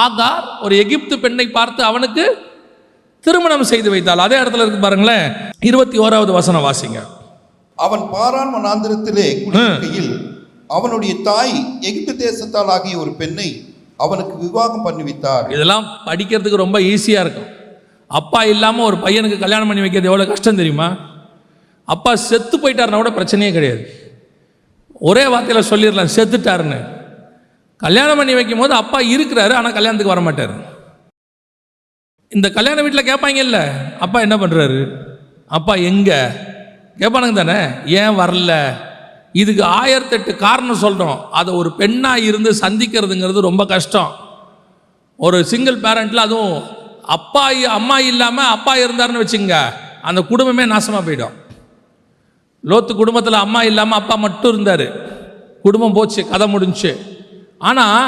ஆகார் ஒரு எகிப்து பெண்ணை பார்த்து அவனுக்கு திருமணம் செய்து வைத்தாள். அதே இடத்துல இருக்கு பாருங்களேன், 21வது வசனம் வாசிங்க. அவன் பாரான் வனாந்திரத்திலே குடியிருக்கையில் அவனுடைய தாய் எகிப்து தேசத்தால் ஆகிய ஒரு பெண்ணை அவனுக்கு விவாகம் பண்ணிவித்தார். இதெல்லாம் படிக்கிறதுக்கு ரொம்ப ஈஸியா இருக்கும். அப்பா இல்லாம ஒரு பையனுக்கு கல்யாணம் பண்ணி வைக்கிறது எவ்வளவு கஷ்டம் தெரியுமா? அப்பா செத்து போயிட்டாருன்னா கூட பிரச்சனையே கிடையாது, ஒரே வார்த்தையில சொல்லிடலாம் செத்துட்டாருன்னு. கல்யாணம் பண்ணி வைக்கும் போது அப்பா இருக்கிறாரு, ஆனால் கல்யாணத்துக்கு வர மாட்டார். இந்த கல்யாண வீட்டில் கேட்பாங்க இல்லை, அப்பா என்ன பண்ணுறாரு, அப்பா எங்கே கேட்பானுங்க தானே, ஏன் வரல? இதுக்கு 1008 காரணம் சொல்கிறோம். அதை ஒரு பெண்ணாக இருந்து சந்திக்கிறதுங்கிறது ரொம்ப கஷ்டம். ஒரு சிங்கிள் பேரண்ட்டில், அதுவும் அப்பா அம்மா இல்லாமல் அப்பா இருந்தாருன்னு வச்சுங்க, அந்த குடும்பமே நாசமாக போயிடும். லோத்து குடும்பத்தில் அம்மா இல்லாமல் அப்பா மட்டும் இருந்தார், குடும்பம் போச்சு, கதை முடிஞ்சு. ஆனால்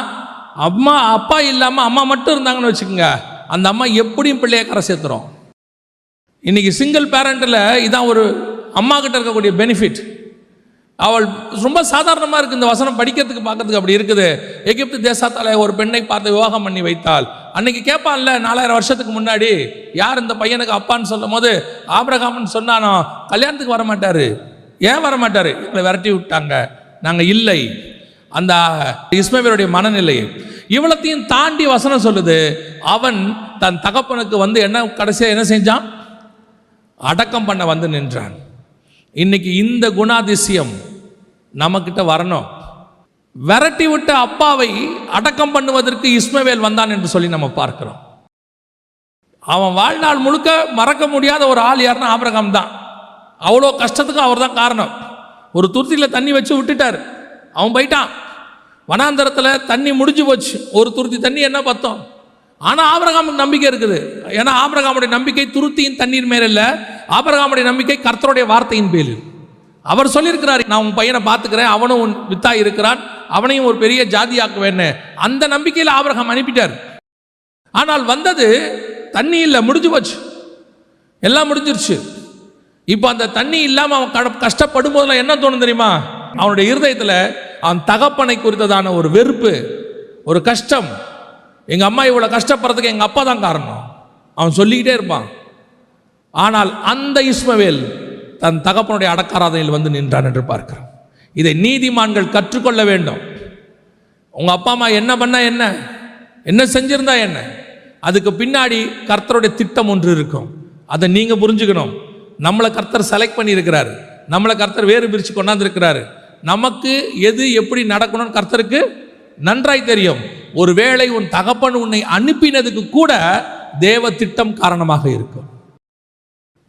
அப்பா இல்லாமல் அம்மா மட்டும் இருந்தாங்கன்னு வச்சுக்கோங்க, அந்த அம்மா எப்படியும் பிள்ளைய கரை சேர்த்துறோம். இன்னைக்கு சிங்கிள் பேரண்ட்டில் இதான் ஒரு அம்மா கிட்ட இருக்கக்கூடிய பெனிஃபிட். அவள் ரொம்ப சாதாரணமாக இருக்குது. இந்த வசனம் படிக்கிறதுக்கு பார்க்கறதுக்கு அப்படி இருக்குது. எகிப்து தேசத்தால் ஒரு பெண்ணை பார்த்து விவாகம் பண்ணி வைத்தாள். அன்னைக்கு கேட்பான்ல, 4000 வருஷத்துக்கு முன்னாடி யார் இந்த பையனுக்கு அப்பான்னு சொல்லும் போது ஆபிரகாம்னு சொன்னானோ, கல்யாணத்துக்கு வர மாட்டார். ஏன் வர மாட்டார்? எங்களை விரட்டி விட்டாங்க, நாங்கள் இல்லை. அந்த இஸ்மவேலுடைய மனநிலை இவ்வளத்தையும் தாண்டி வசனம் சொல்லுது, அவன் தன் தகப்பனுக்கு வந்து என்ன கடைசியாக என்ன செஞ்சான்? அடக்கம் பண்ண வந்து நின்றான். இன்னைக்கு இந்த குணாதிசயம் நமக்கிட்ட வரணும். விரட்டி விட்ட அப்பாவை அடக்கம் பண்ணுவதற்கு இஸ்மவேல் வந்தான் என்று சொல்லி நம்ம பார்க்கிறோம். அவன் வாழ்நாள் முழுக்க மறக்க முடியாத ஒரு ஆள் யாருன்னா ஆபிரகாம் தான். அவ்வளோ கஷ்டத்துக்கு அவர் தான் காரணம். ஒரு துருத்தியில் தண்ணி வச்சு விட்டுட்டார், அவன் போயிட்டான். வனாந்தரத்தில் தண்ணி முடிஞ்சு போச்சு, ஒரு துருத்தி தண்ணி என்ன பத்தம். ஆனால் ஆபிரகாமுக்கு நம்பிக்கை இருக்குது. ஏன்னா ஆபிரகாமுடைய நம்பிக்கை துருத்தியின் தண்ணீர் மேல் இல்லை, ஆபிரகாமுடைய நம்பிக்கை கர்த்தருடைய வார்த்தையின் பேரில். அவர் சொல்லியிருக்கிறார், நான் உன் பையனை பார்த்துக்கிறேன், அவனும் உன் வித்தாய் இருக்கிறான், அவனையும் ஒரு பெரிய ஜாதியாக்குவேன்னு. அந்த நம்பிக்கையில் ஆபிரகாம் அனுப்பிட்டார். ஆனால் வந்தது தண்ணி இல்லை, முடிஞ்சு போச்சு, எல்லாம் முடிஞ்சிருச்சு. இப்போ அந்த தண்ணி இல்லாமல் அவன் கஷ்டப்படும் போதெல்லாம் என்ன தோணும் தெரியுமா? அவனுடைய இருதயத்தில் அவன் தகப்பனை குறித்ததான ஒரு வெறுப்பு, ஒரு கஷ்டம். எங்கள் அம்மா இவ்வளோ கஷ்டப்படுறதுக்கு எங்கள் அப்பா தான் காரணம், அவன் சொல்லிக்கிட்டே இருப்பான். ஆனால் அந்த இஸ்மவேல் தன் தகப்பனுடைய அடக்காராதனையில் வந்து நின்றான் என்று பார்க்கிறோம். இதை நீதிமான்கள் கற்றுக்கொள்ள வேண்டும். உங்கள் அப்பா அம்மா என்ன பண்ண என்ன, என்ன செஞ்சிருந்தா என்ன, அதுக்கு பின்னாடி கர்த்தருடைய திட்டம் ஒன்று இருக்கும். அதை நீங்கள் புரிஞ்சுக்கணும். நம்மளை கர்த்தர் செலக்ட் பண்ணியிருக்கிறாரு, நம்மளை கர்த்தர் வேறு பிரித்து கொண்டாந்துருக்கிறாரு. நமக்கு எது எப்படி நடக்கணும்னு கர்த்தருக்கு நன்றாய் தெரியும். ஒருவேளை உன் தகப்பன் உன்னை அனுப்பினதுக்கு கூட தேவ திட்டம் காரணமாக இருக்கும்.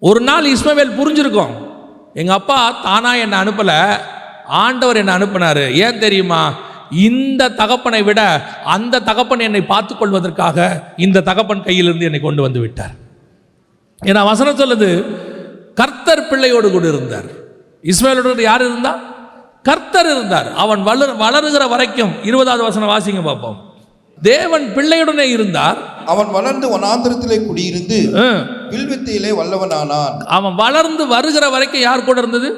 ஒரு நாள் இஸ்மவேல் புரிஞ்சிருக்கும், எங்க அப்பா தானா என்னை அனுப்பல, ஆண்டவர் என்னை அனுப்பினாரு. ஏன் தெரியுமா? இந்த தகப்பனை விட அந்த தகப்பன் என்னை பார்த்து கொள்வதற்காக இந்த தகப்பன் கையிலிருந்து என்னை கொண்டு வந்து விட்டார். ஏன்னா வசனம் சொல்லுது, கர்த்தர் பிள்ளையோடு கூட இருந்தார். இஸ்மவேலோடு யார் இருந்தா? கர்த்தர் இருந்தார். அவன் வளருகிற வரைக்கும். 20வது வசனம் வாசிங்க பார்ப்போம். தேவன் பிள்ளையுடனே இருந்தார். அவன் வளர்ந்து வனாந்திரத்திலே குடியிருந்து வில்வித்தையிலே வல்லவனானான். அவன் வளர்ந்து வருகிற வரைக்கும் யார் கூட இருந்தது?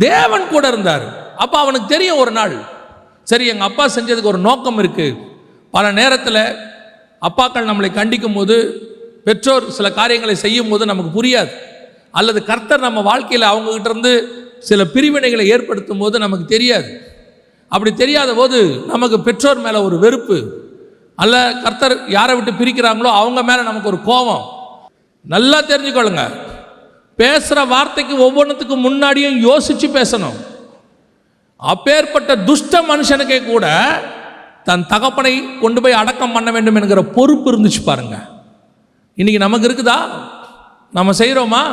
தேவன் கூட இருந்தார். அப்ப அவனுக்கு தெரியும், ஒரு நாள் சரி எங்க அப்பா செஞ்சதுக்கு ஒரு நோக்கம் இருக்கு. பல நேரத்தில் அப்பாக்கள் நம்மளை கண்டிக்கும் போது, பெற்றோர் சில காரியங்களை செய்யும் போது நமக்கு புரியாது, அல்லது கர்த்தர் நம்ம வாழ்க்கையில் அவங்க கிட்ட இருந்து சில பிரிவினைகளை ஏற்படுத்தும் போது நமக்கு தெரியாது. அப்படி தெரியாத போது நமக்கு பெற்றோர் மேலே ஒரு வெறுப்பு, அல்ல கர்த்தர் யாரை விட்டு பிரிக்கிறாங்களோ அவங்க மேலே நமக்கு ஒரு கோபம். நல்லா தெரிஞ்சுக்கொள்ளுங்க, பேசுகிற வார்த்தைக்கு ஒவ்வொன்றுத்துக்கு முன்னாடியும் யோசித்து பேசணும். அப்பேற்பட்ட துஷ்ட மனுஷனுக்கே கூட தன் தகப்பனை கொண்டு போய் அடக்கம் பண்ண வேண்டும் என்கிற பொறுப்பு இருந்துச்சு பாருங்க. இன்னைக்கு நமக்கு இருக்குதா? நம்ம செய்கிறோமா?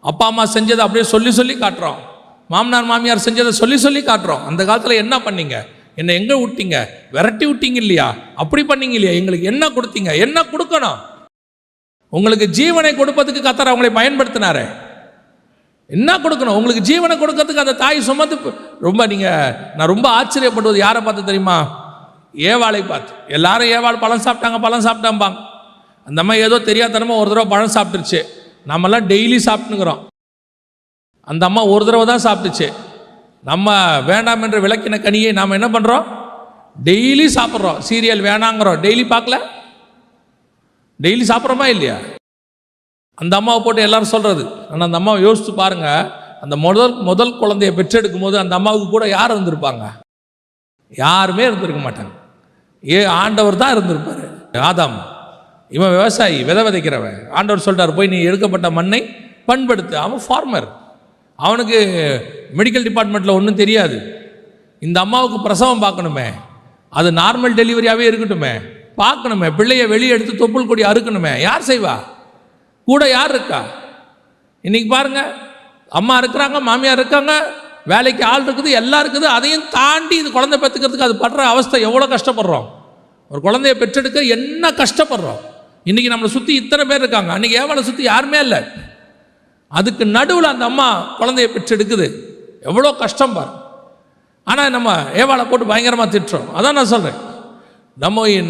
அப்பா அம்மா செஞ்சதை அப்படியே சொல்லி சொல்லி காட்டுறோம், மாமனார் மாமியார் செஞ்சதை சொல்லி சொல்லி காட்டுறோம். அந்த காலத்தில் என்ன பண்ணீங்க, என்னை எங்கே விட்டீங்க, விரட்டி விட்டீங்க இல்லையா, அப்படி பண்ணீங்க இல்லையா, எங்களுக்கு என்ன கொடுத்தீங்க, என்ன கொடுக்கணும், உங்களுக்கு ஜீவனை கொடுப்பதுக்கு கர்த்தர் அவங்களை பயன்படுத்தினாரே, என்ன கொடுக்கணும், உங்களுக்கு ஜீவனை கொடுக்கறதுக்கு அந்த தாய் சுமந்து நான் ரொம்ப ஆச்சரியப்படுவது யாரை பார்த்து தெரியுமா? ஏவாளை பார்த்து. எல்லாரும் ஏவாள் பழம் சாப்பிட்டாம்பாங்க. அந்த அம்மா ஏதோ தெரியாதனமா ஒரு தடவை பழம் சாப்பிட்டுருச்சு. நம்மெல்லாம் டெய்லி சாப்பிட்டுங்கிறோம், அந்த அம்மா ஒரு தடவை தான் சாப்பிட்டுச்சு. நம்ம வேண்டாம் என்று விளக்கின கனியை நாம் என்ன பண்ணுறோம்? டெய்லி சாப்பிட்றோம், சீரியல் வேணாங்கிறோம், டெய்லி பார்க்கல, டெய்லி சாப்பிட்றோமா இல்லையா? அந்த அம்மாவை போட்டு எல்லாரும் சொல்கிறது. ஆனால் அந்த அம்மாவை யோசித்து பாருங்கள், அந்த முதல் குழந்தைய பெற்றெடுக்கும் போது அந்த அம்மாவுக்கு கூட யார் இருந்திருப்பாங்க? யாருமே இருந்திருக்க மாட்டாங்க. ஆண்டவர் தான் இருந்திருப்பார். ஆதாம் இவன் விவசாயி, விதை விதைக்கிறவன். ஆண்டவர் சொல்லிட்டார், போய் நீ எடுக்கப்பட்ட மண்ணை பண்படுத்து. அவன் ஃபார்மர், அவனுக்கு மெடிக்கல் டிபார்ட்மெண்ட்டில் ஒன்றும் தெரியாது. இந்த அம்மாவுக்கு பிரசவம் பார்க்கணுமே, அது நார்மல் டெலிவரியாகவே இருக்கட்டுமே, பார்க்கணுமே, பிள்ளையை வெளியே எடுத்து தொப்புள் கொடி அறுக்கணுமே, யார் செய்வா? கூட யார் இருக்கா? இன்றைக்கி பாருங்கள், அம்மா இருக்கிறாங்க, மாமியார் இருக்காங்க, வேலைக்கு ஆள் இருக்குது, எல்லாம் இருக்குது. அதையும் தாண்டி இது குழந்தை பெற்றுக்கிறதுக்கு அது படுற அவஸ்தை எவ்வளோ கஷ்டப்படுறோம். ஒரு குழந்தைய பெற்றெடுக்க என்ன கஷ்டப்படுறோம். இன்றைக்கி நம்மளை சுற்றி இத்தனை பேர் இருக்காங்க, அன்றைக்கி ஏவாளை சுற்றி யாருமே இல்லை. அதுக்கு நடுவில் அந்த அம்மா குழந்தைய பெற்றெடுக்குது, எவ்வளோ கஷ்டம் பாரு. ஆனால் நம்ம ஏவாளை போட்டு பயங்கரமாக திட்டுறோம். அதான் நான் சொல்கிறேன்,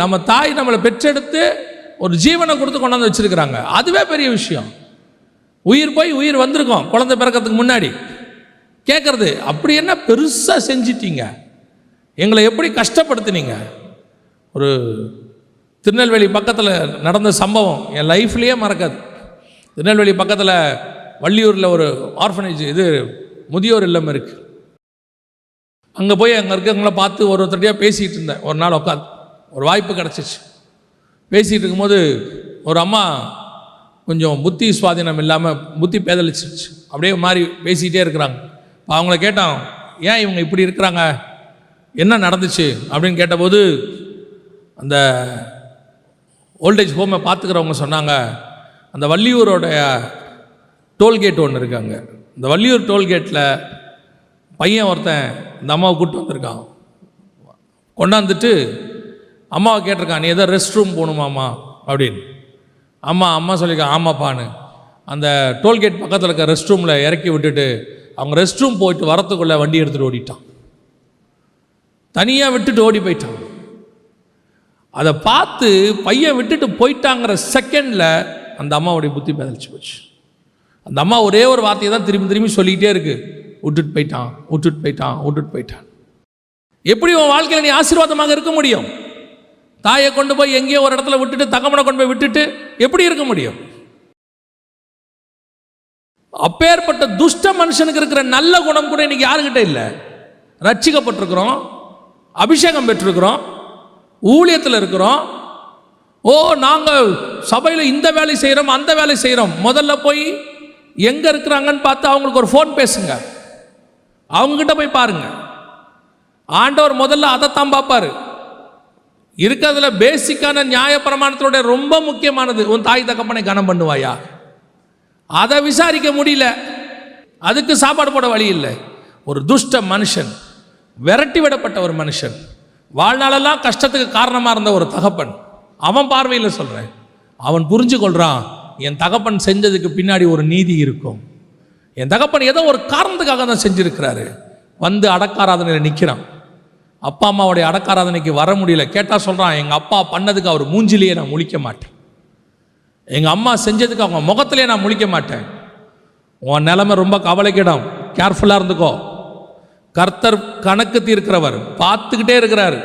நம்ம தாய் நம்மளை பெற்றெடுத்து ஒரு ஜீவனை கொடுத்து கொண்டாந்து வச்சுருக்கிறாங்க, அதுவே பெரிய விஷயம். உயிர் போய் உயிர் வந்திருக்கோம் குழந்தை பிறக்கிறதுக்கு முன்னாடி. கேட்குறது, அப்படி என்ன பெருசாக செஞ்சிட்டீங்க, எங்களை எப்படி கஷ்டப்படுத்துனீங்க. ஒரு திருநெல்வேலி பக்கத்தில் நடந்த சம்பவம் என் லைஃப்லேயே மறக்காது. திருநெல்வேலி பக்கத்தில் வள்ளியூரில் ஒரு ஆர்ஃபனேஜ், இது முதியோர் இல்லம் இருக்குது. அங்கே போய் அங்கே இருக்கிறவங்கள பார்த்து ஒருத்தரையாக பேசிகிட்டு இருந்தேன். ஒரு நாள் உட்காந்து ஒரு வாய்ப்பு கிடச்சிச்சு. பேசிகிட்டு இருக்கும்போது ஒரு அம்மா கொஞ்சம் புத்தி சுவாதீனம் இல்லாமல் புத்தி பேதலிச்சிருச்சு, அப்படியே மாதிரி பேசிக்கிட்டே இருக்கிறாங்க. அவங்கள கேட்டான், ஏன் இவங்க இப்படி இருக்கிறாங்க, என்ன நடந்துச்சு அப்படின்னு கேட்டபோது அந்த ஓல்டேஜ் ஹோமை பார்த்துக்கிறவங்க சொன்னாங்க, அந்த வள்ளியூரோடைய டோல்கேட் ஒன்று இருக்காங்க, இந்த வள்ளியூர் டோல்கேட்டில் பையன் ஒருத்தன் இந்த அம்மாவை கூப்பிட்டு வந்திருக்கான். கொண்டாந்துட்டு அம்மாவை கேட்டிருக்கான், நீ எதோ ரெஸ்ட் ரூம் போகணுமாம்மா அப்படின்னு. அம்மா சொல்லியிருக்கான், ஆமாப்பான்னு. அந்த டோல்கேட் பக்கத்தில் இருக்க ரெஸ்ட் ரூமில் இறக்கி விட்டுட்டு அவங்க ரெஸ்ட் ரூம் போயிட்டு வரத்துக்குள்ளே வண்டி எடுத்துகிட்டு ஓடிட்டான். தனியாக விட்டுட்டு ஓடி போயிட்டான். அதை பார்த்து பையன் விட்டுட்டு போயிட்டாங்கிற செகண்டில் அந்த அம்மாவுடைய புத்தி பேதலிச்சு போச்சு. அந்த அம்மா ஒரே ஒரு வார்த்தையை தான் திரும்பி திரும்பி சொல்லிக்கிட்டே இருக்குது, விட்டுட்டு போயிட்டான், விட்டுட்டு போயிட்டான், விட்டுட்டு போயிட்டான். எப்படி உன் வாழ்க்கையில் நீ ஆசீர்வாதமாக இருக்க முடியும்? தாயை கொண்டு போய் எங்கேயோ ஒரு இடத்துல விட்டுட்டு, தகப்பனை கொண்டு போய் விட்டுட்டு எப்படி இருக்க முடியும்? அப்பேற்பட்ட துஷ்ட மனுஷனுக்கு இருக்கிற நல்ல குணம் கூட இன்னைக்கு யாருக்கிட்ட இல்லை. ரட்சிக்கப்பட்டிருக்கிறோம், அபிஷேகம் பெற்றிருக்கிறோம், ஊழியத்தில் இருக்கிறோம். நாங்கள் சபையில் இந்த வேலை செய்கிறோம், அந்த வேலை செய்கிறோம். முதல்ல போய் எங்கே இருக்கிறாங்கன்னு பார்த்து அவங்களுக்கு ஒரு ஃபோன் பேசுங்க, அவங்ககிட்ட போய் பாருங்க. ஆண்டவர் முதல்ல அதைத்தான் பார்ப்பாரு. இருக்கிறதுல பேசிக்கான நியாய பிரமாணத்தோட ரொம்ப முக்கியமானது, உன் தாய் தகப்பனை கனம் பண்ணுவாயா? அதை விசாரிக்க முடியல, அதுக்கு சாப்பாடு போட வழி இல்லை. ஒரு துஷ்ட மனுஷன், விரட்டி விடப்பட்ட ஒரு மனுஷன், வாழ்நாளெல்லாம் கஷ்டத்துக்கு காரணமாக இருந்த ஒரு தகப்பன், அவன் பார்வையில் சொல்கிறேன், அவன் புரிஞ்சு கொள்கிறான், என் தகப்பன் செஞ்சதுக்கு பின்னாடி ஒரு நீதி இருக்கும். என் தகப்பன் ஏதோ ஒரு காரணத்துக்காக தான் செஞ்சுருக்கிறாரு. வந்து அடக்காராதனையில் நிற்கிறான். அப்பா அம்மாவுடைய அடக்காராதனைக்கு வர முடியல. கேட்டால் சொல்கிறான், எங்கள் அப்பா பண்ணதுக்கு அவர் மூஞ்சிலேயே நான் முழிக்க மாட்டேன், எங்கள் அம்மா செஞ்சதுக்கு அவங்க முகத்திலே நான் முழிக்க மாட்டேன். உன் நிலைமை ரொம்ப கவலைக்கிடம், கேர்ஃபுல்லாக இருந்துக்கோ. கர்த்தர் கணக்கு தீர்க்கிறவர், பார்த்துக்கிட்டே இருக்கிறாரு.